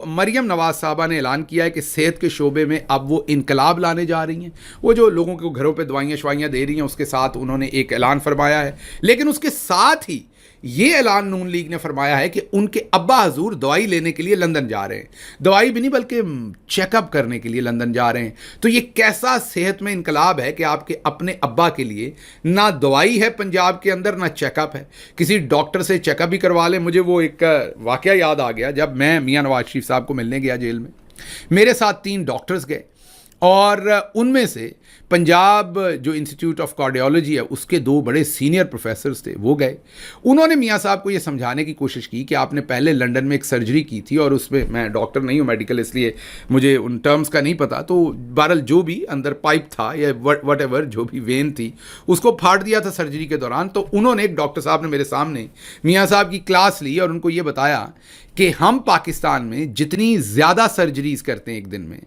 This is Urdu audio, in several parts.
مریم نواز صاحبہ نے اعلان کیا ہے کہ صحت کے شعبے میں اب وہ انقلاب لانے جا رہی ہیں. وہ جو لوگوں کو گھروں پہ دوائیاں شوائیاں دے رہی ہیں اس کے ساتھ انہوں نے ایک اعلان فرمایا ہے. لیکن اس کے ساتھ ہی یہ اعلان نون لیگ نے فرمایا ہے کہ ان کے ابا حضور دوائی لینے کے لیے لندن جا رہے ہیں. دوائی بھی نہیں بلکہ چیک اپ کرنے کے لیے لندن جا رہے ہیں. تو یہ کیسا صحت میں انقلاب ہے کہ آپ کے اپنے ابا کے لیے نہ دوائی ہے پنجاب کے اندر نہ چیک اپ ہے. کسی ڈاکٹر سے چیک اپ بھی کروا لیں. مجھے وہ ایک واقعہ یاد آ گیا جب میں میاں نواز شریف صاحب کو ملنے گیا جیل میں. میرے ساتھ 3 ڈاکٹرز گئے اور ان میں سے پنجاب جو انسٹیٹیوٹ آف کارڈیالوجی ہے اس کے 2 بڑے سینئر پروفیسرز تھے وہ گئے. انہوں نے میاں صاحب کو یہ سمجھانے کی کوشش کی کہ آپ نے پہلے لنڈن میں ایک سرجری کی تھی اور اس میں ڈاکٹر نہیں ہوں میڈیکل اس لیے مجھے ان ٹرمز کا نہیں پتا. تو بہرحال جو بھی اندر پائپ تھا یا وٹ ایور جو بھی وین تھی اس کو پھاڑ دیا تھا سرجری کے دوران. تو انہوں نے ایک ڈاکٹر صاحب نے میرے سامنے میاں صاحب کی کلاس لی اور ان کو یہ بتایا کہ ہم پاکستان میں جتنی زیادہ سرجریز کرتے ہیں ایک دن میں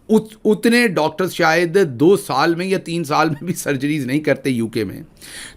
اتنے ڈاکٹرز شاید 2 سال میں یا 3 سال میں بھی سرجریز نہیں کرتے یو کے میں.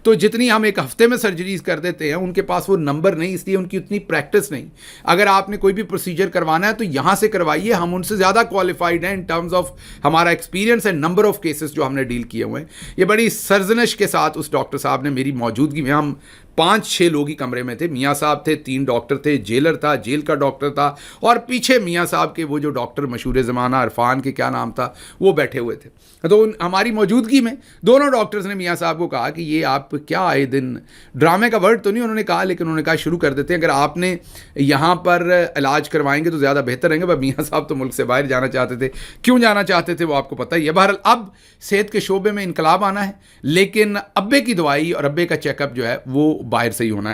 تو جتنی ہم ایک ہفتے میں سرجریز کر دیتے ہیں ان کے پاس وہ نمبر نہیں, اس لیے ان کی اتنی پریکٹس نہیں. اگر آپ نے کوئی بھی پروسیجر کروانا ہے تو یہاں سے کروائیے, ہم ان سے زیادہ کوالیفائڈ ہیں ان ٹرمز آف ہمارا experience and number of cases جو ہم نے ڈیل کیے ہوئے ہیں. یہ بڑی سرزنش کے ساتھ اس ڈاکٹر صاحب نے میری موجودگی میں, ہم 5-6 لوگ ہی کمرے میں تھے, میاں صاحب تھے, 3 ڈاکٹر تھے, جیلر تھا, جیل کا ڈاکٹر تھا اور پیچھے میاں صاحب کے وہ جو ڈاکٹر مشہور زمانہ عرفان کے کیا نام تھا وہ بیٹھے ہوئے تھے. تو ہماری موجودگی میں دونوں ڈاکٹرز نے میاں صاحب کو کہا کہ یہ آپ کیا آئے دن ڈرامے کا ورڈ تو نہیں انہوں نے کہا, لیکن انہوں نے کہا شروع کر دیتے ہیں, اگر آپ نے یہاں پر علاج کروائیں گے تو زیادہ بہتر رہیں گے. میاں صاحب تو ملک سے باہر جانا چاہتے تھے, کیوں جانا چاہتے تھے وہ آپ کو پتہ ہی ہے. بہرحال اب صحت کے شعبے میں انقلاب آنا ہے, لیکن ابے کی دوائی اور ابے کا چیک اپ جو ہے وہ باہر سے ہی ہونا ہے.